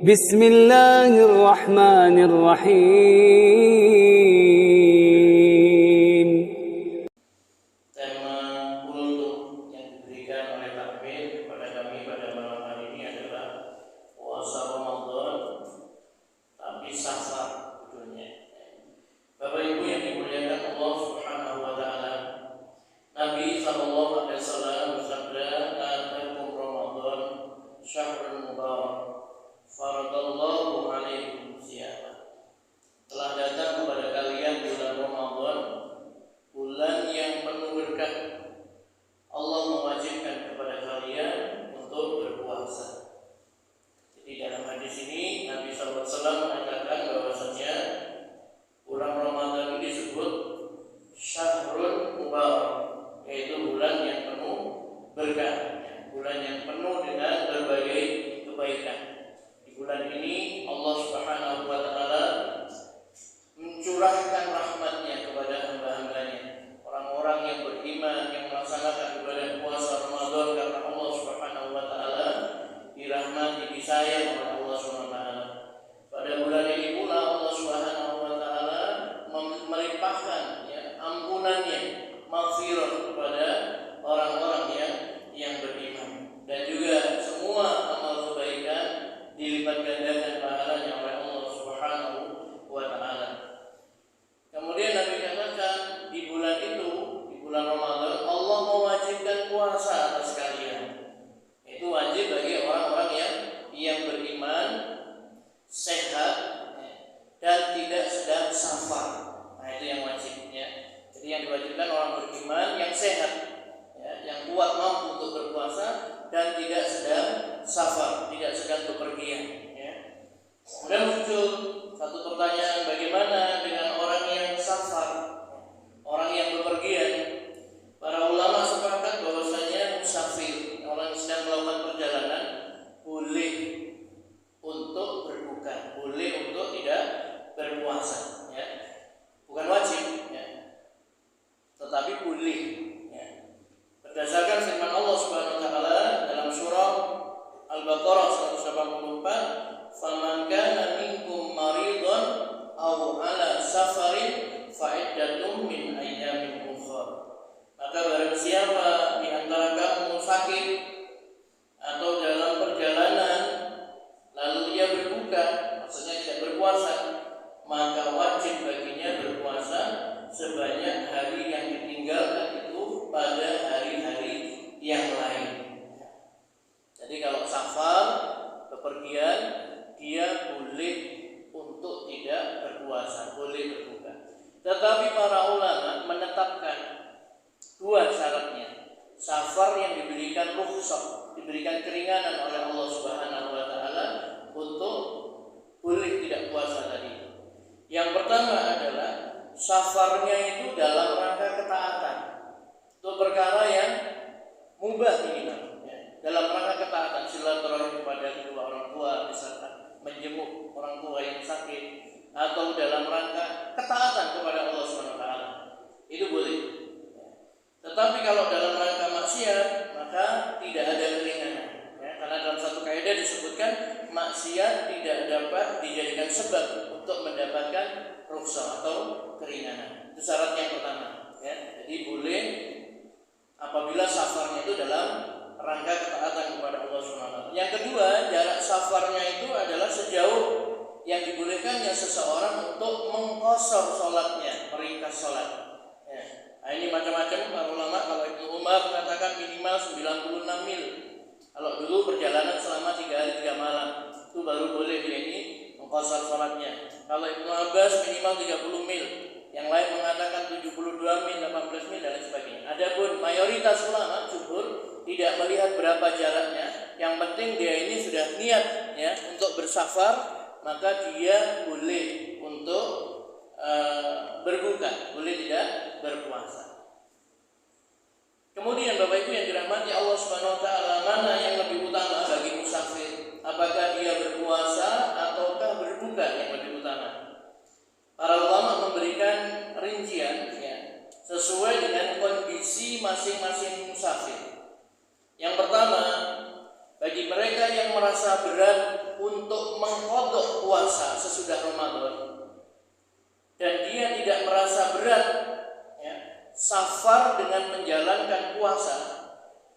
بسم الله الرحمن الرحيم. Tema kultum yang diberikan oleh takmir kepada kami pada malam hari ini adalah puasa Ramadan tapi safar judulnya. Bapak Ibu yang dimuliakan Allah Subhanahu wa taala, Nabi sallallahu alaihi wasallam bersabda, "Atakum Ramadan syahrul mubarak, faradallahu alaikum siyama." Telah datang kepada kalian bulan Ramadan, bulan yang penuh berkah. Allah mewajibkan kepada kalian untuk berpuasa. Jadi dalam hadis ini Nabi SAW mengatakan bahwasanya bulan Ramadan ini disebut Syahrul Mubarak, yaitu bulan yang penuh berkah, bulan yang penuh dengan berbagai kebaikan. Di bulan ini Allah Subhanahu wa taala mencurahkan rahmatnya kepada hamba-hambanya, orang-orang yang beriman yang melaksanakan ibadah puasa Ramadan karena Allah Subhanahu wa taala, dirahmati, disayang oleh Allah Subhanahu wa taala. Pada bulan ini pula Allah Subhanahu wa taala melimpahkan ampunannya, maghfirah kepada orang-orang yang beriman, dan juga semua amal kebaikan dilipat gandakan pahalanya oleh Allah Subhanahu wa taala. Kemudian Nabi katakan di bulan itu, di bulan Ramadan, Allah mewajibkan puasa atas kalian. Itu wajib bagi orang-orang yang beriman, sehat, dan tidak sedang safar. Nah, itu yang wajibnya. Jadi yang diwajibkan orang beriman yang sehat, yang kuat mampu untuk berpuasa dan tidak sedang safar, tidak sedang bepergian. Kemudian muncul satu pertanyaan, bagaimana dengan orang yang safar, orang yang bepergian? Para ulama sepakat bahwasanya musafir, orang yang sedang melakukan perjalanan, boleh untuk berbuka, boleh untuk tidak berpuasa, bukan wajib, tetapi boleh. Berdasarkan firman Allah Subhanahu wa taala dalam surah Al-Baqarah 184, "Faman kana minkum maridan aw ala safarin fa iddatun min ayyamin ukhra." Maka barang siapa di antara kamu sakit atau dalam perjalanan lalu ia berbuka, maksudnya tidak berpuasa, maka wajib baginya berpuasa sebanyak hari yang ditinggalkan itu pada hari-hari yang lain. Jadi kalau safar, bepergian, dia boleh untuk tidak berpuasa, boleh berbuka. Tetapi para ulama menetapkan dua syaratnya. Safar yang diberikan rukhsah, diberikan keringanan oleh Allah Subhanahu wa taala untuk boleh tidak puasa tadi. Yang pertama adalah safarnya itu dalam rangka ketaatan. Itu perkara yang mubah minimal, dalam rangka ketaatan, silaturahim kepada kedua orang tua, misalkan menjenguk orang tua yang sakit, atau dalam rangka ketaatan kepada Allah Subhanahu wa taala, itu boleh. Tetapi kalau dalam rangka maksiat, maka tidak ada keringanan, karena dalam satu kaidah disebutkan maksiat tidak dapat dijadikan sebab untuk mendapatkan rukhsah atau keringanan. Itu syarat yang pertama, Jadi boleh apabila safarnya itu dalam rangka ketaatan kepada Allah Subhanahu wa taala. Yang kedua, jarak safarnya itu adalah sejauh yang dibolehkannya seseorang untuk mengqashar salatnya, meringkas salat. Nah, ini macam-macam para ulama. Kalau Ibnu Umar mengatakan minimal 96 mil. Kalau dulu perjalanan selama 3 hari 3 malam, itu baru boleh dia ini mengqashar salatnya. Kalau Ibnu Abbas minimal 30 mil. Yang lain mengatakan 72 mil, 18 mil dan lain sebagainya. Adapun mayoritas ulama jumhur tidak melihat berapa jaraknya. Yang penting dia ini sudah niat untuk bersafar, maka dia boleh untuk berbuka, boleh tidak berpuasa. Kemudian Bapak Ibu yang dirahmati Allah Subhanahu wa taala, mana yang lebih utama bagi musafir? Apakah dia berpuasa ataukah berbuka yang lebih utama? Para ulama memberikan rincian sesuai dengan kondisi masing-masing musafir. Yang pertama, bagi mereka yang merasa berat untuk puasa sesudah Ramadan dan dia tidak merasa berat ya, safar dengan menjalankan puasa,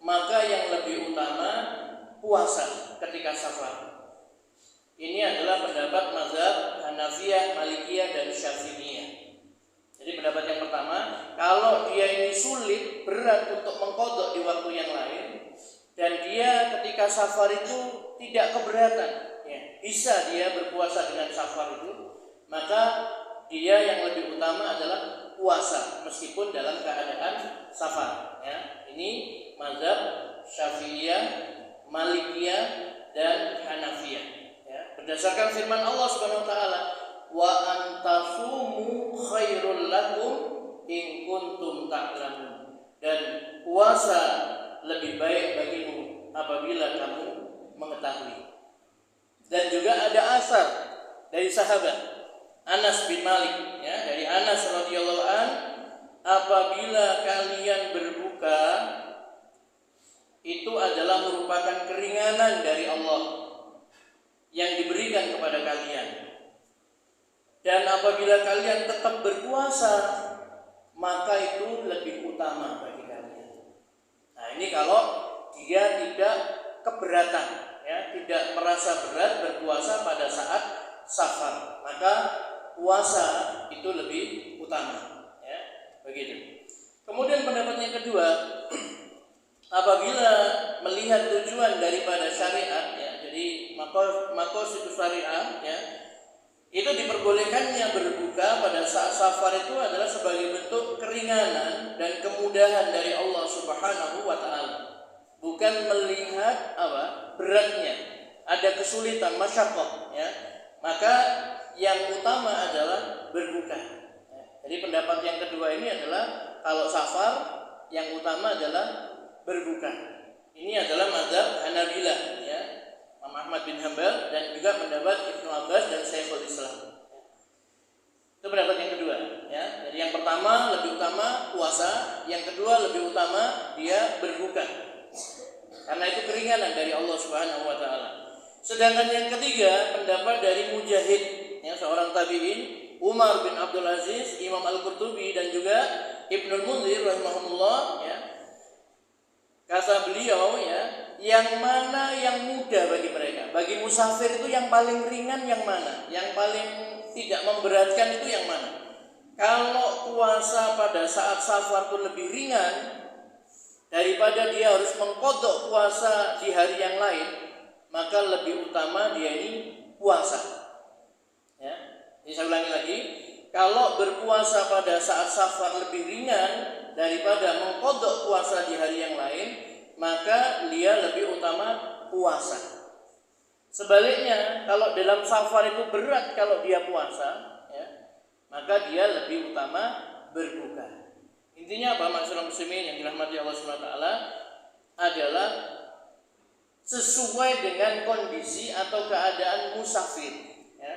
maka yang lebih utama puasa ketika safar. Ini adalah pendapat mazhab Hanafiyah, Malikiyah, dan Syafi'iyah. Jadi pendapat yang pertama, kalau dia ini sulit, berat untuk mengqadha di waktu yang lain, dan dia ketika safar itu tidak keberatan, ya, bisa dia berpuasa dengan safar itu, maka dia yang lebih utama adalah puasa meskipun dalam keadaan safar. Ya. Ini mazhab Syafi'iyah, Malikiyah, dan Hanafiyah. Ya. Berdasarkan firman Allah Subhanahu wa taala, wa antasumu khairul lakum in kuntum ta'lamun. Dan puasa lebih baik bagimu apabila kamu mengetahui. Dan juga ada asar dari sahabat Anas bin Malik, ya, dari Anas radhiyallahu an, apabila kalian berbuka itu adalah merupakan keringanan dari Allah yang diberikan kepada kalian. Dan apabila kalian tetap berpuasa, maka itu lebih utama bagi kalian. Nah, ini kalau dia tidak keberatan, ya, tidak merasa berat berpuasa pada saat safar, maka puasa itu lebih utama, ya, begitu. Kemudian pendapat yang kedua, apabila melihat tujuan daripada syariat, ya, jadi maqasid syariah, ya, itu diperbolehkannya berbuka pada saat safar itu adalah sebagai bentuk keringanan dan kemudahan dari Allah Subhanahu wa taala. Bukan melihat beratnya, ada kesulitan, masyaqqah, ya. Maka yang utama adalah berbuka. Jadi pendapat yang kedua ini adalah kalau safar yang utama adalah berbuka. Ini adalah mazhab Hanabilah, ya, Imam Ahmad bin Hanbal, dan juga pendapat Ibnu Abbas dan Syekhul Islam. Itu pendapat yang kedua, ya. Jadi yang pertama lebih utama puasa, yang kedua lebih utama dia berbuka. Karena itu keringanan dari Allah Subhanahu wa taala. Sedangkan yang ketiga pendapat dari Mujahid, ya, seorang tabi'in, Umar bin Abdul Aziz, Imam Al-Qurtubi, dan juga Ibnul Munzir rahimahullah, ya. Kata beliau, ya, yang mana yang mudah bagi mereka? Bagi musafir itu yang paling ringan yang mana? Yang paling tidak memberatkan itu yang mana? Kalau puasa pada saat safar itu lebih ringan daripada dia harus mengqadha puasa di hari yang lain, maka lebih utama dia ini puasa. Ya, jadi saya ulangi lagi, kalau berpuasa pada saat safar lebih ringan daripada mengqadha puasa di hari yang lain, maka dia lebih utama puasa. Sebaliknya, kalau dalam safar itu berat kalau dia puasa, ya, maka dia lebih utama berbuka. Intinya apa, masyarakat muslimin yang dirahmati Allah Subhanahu wa taala, adalah sesuai dengan kondisi atau keadaan musafir, ya.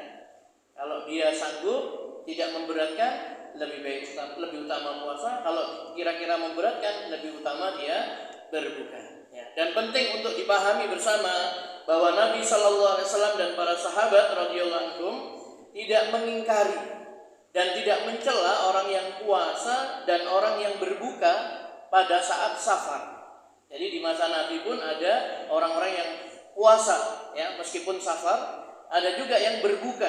Kalau dia sanggup, tidak memberatkan, lebih utama puasa. Kalau kira-kira memberatkan, lebih utama dia berbuka, ya. Dan penting untuk dipahami bersama bahwa Nabi Shallallahu Alaihi Wasallam dan para sahabat radhiyallahu anhum tidak mengingkari dan tidak mencela orang yang puasa dan orang yang berbuka pada saat safar. Jadi di masa Nabi pun ada orang-orang yang puasa, ya, meskipun safar, ada juga yang berbuka,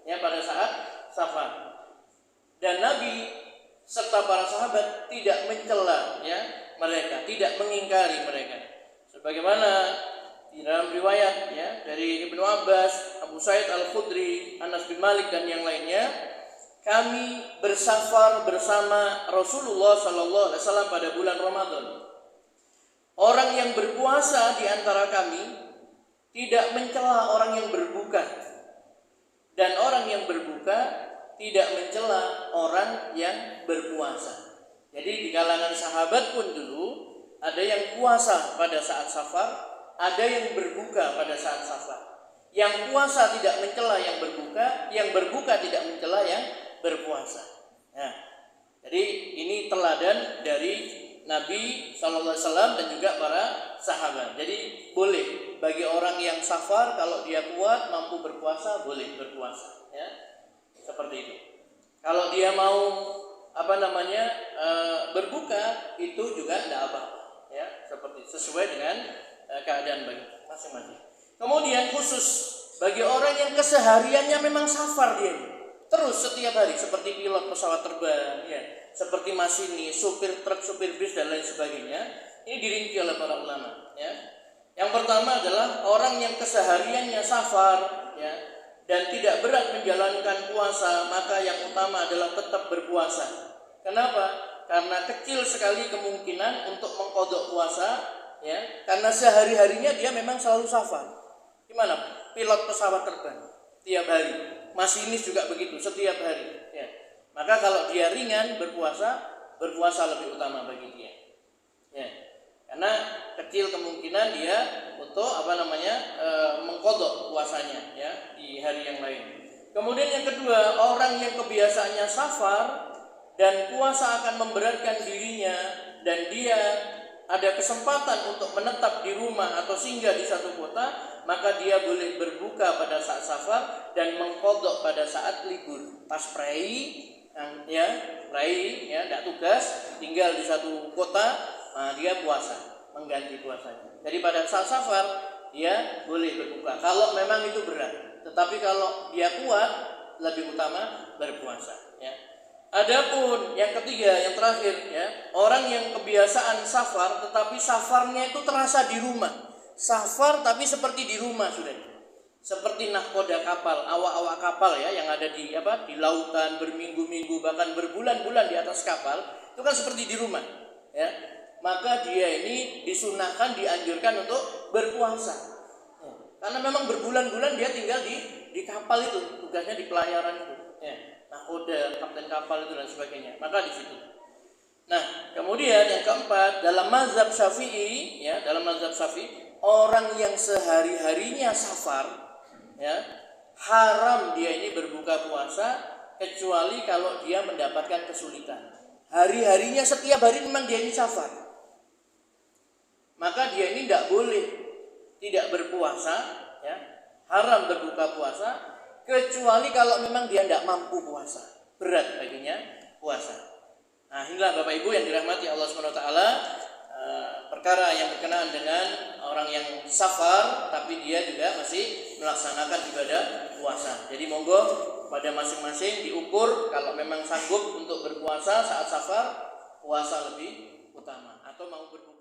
ya, pada saat safar. Dan Nabi serta para sahabat tidak mencela, ya, mereka, tidak mengingkari mereka. Sebagaimana di dalam riwayat, ya, dari Ibnu Abbas, Abu Sa'id Al-Khudri, Anas bin Malik, dan yang lainnya, kami bersafar bersama Rasulullah Sallallahu Alaihi Wasallam pada bulan Ramadan. Orang yang berpuasa di antara kami tidak mencela orang yang berbuka, dan orang yang berbuka tidak mencela orang yang berpuasa. Jadi di kalangan sahabat pun dulu ada yang puasa pada saat safar, ada yang berbuka pada saat safar. Yang puasa tidak mencela yang berbuka tidak mencela yang berpuasa. Nah, jadi ini teladan dari Nabi Sallallahu Alaihi Wasallam dan juga para sahabat. Jadi boleh bagi orang yang safar, kalau dia kuat mampu berpuasa boleh berpuasa, ya. Seperti itu. Kalau dia mau berbuka itu juga tidak apa-apa, ya, seperti sesuai dengan keadaan bagi masing-masing. Kemudian khusus bagi orang yang kesehariannya memang safar dia terus setiap hari, seperti pilot pesawat terbang, ya, seperti masinis, supir truk, supir bis dan lain sebagainya, ini dirinci oleh para ulama, ya. Yang pertama adalah orang yang kesehariannya safar, ya, dan tidak berat menjalankan puasa, maka yang utama adalah tetap berpuasa. Kenapa? Karena kecil sekali kemungkinan untuk mengqadha puasa, ya, karena sehari-harinya dia memang selalu safar. Gimana? Pilot pesawat terbang tiap hari, masinis juga begitu setiap hari, ya. Maka kalau dia ringan berpuasa lebih utama bagi dia, ya. Karena kecil kemungkinan dia untuk mengqadha puasanya, ya, di hari yang lain. Kemudian yang kedua, orang yang kebiasaannya safar dan puasa akan memberatkan dirinya dan dia ada kesempatan untuk menetap di rumah atau singgah di satu kota, maka dia boleh berbuka pada saat safar dan mengqadha pada saat libur. Pas prei, ya, tidak tugas, tinggal di satu kota, dia puasa, mengganti puasanya. Jadi pada saat safar dia boleh berbuka kalau memang itu berat. Tetapi kalau dia kuat, lebih utama berpuasa, ya. Adapun yang ketiga, yang terakhir, ya, orang yang kebiasaan safar tetapi safarnya itu terasa di rumah. Safar tapi seperti di rumah sudah. Seperti nahkoda kapal, awak-awak kapal, ya, yang ada di lautan berminggu-minggu bahkan berbulan-bulan di atas kapal, itu kan seperti di rumah, ya. Maka dia ini disunahkan, dianjurkan untuk berpuasa, ya. Karena memang berbulan-bulan dia tinggal di kapal itu, tugasnya di pelayaran itu, ya. Nahkoda, kapten kapal itu dan sebagainya. Maka di situ. Nah, kemudian yang keempat, dalam mazhab Syafi'i, ya, orang yang sehari-harinya safar, ya, haram dia ini berbuka puasa kecuali kalau dia mendapatkan kesulitan. Hari-harinya setiap hari memang dia ini safar, maka dia ini tidak boleh tidak berpuasa, ya, haram berbuka puasa kecuali kalau memang dia tidak mampu puasa, berat baginya puasa. Nah, inilah Bapak Ibu yang dirahmati Allah SWT, perkara yang berkenaan dengan orang yang safar tapi dia juga masih melaksanakan ibadah puasa. Jadi monggo pada masing-masing diukur, kalau memang sanggup untuk berpuasa saat safar, puasa lebih utama, atau mau berpuasa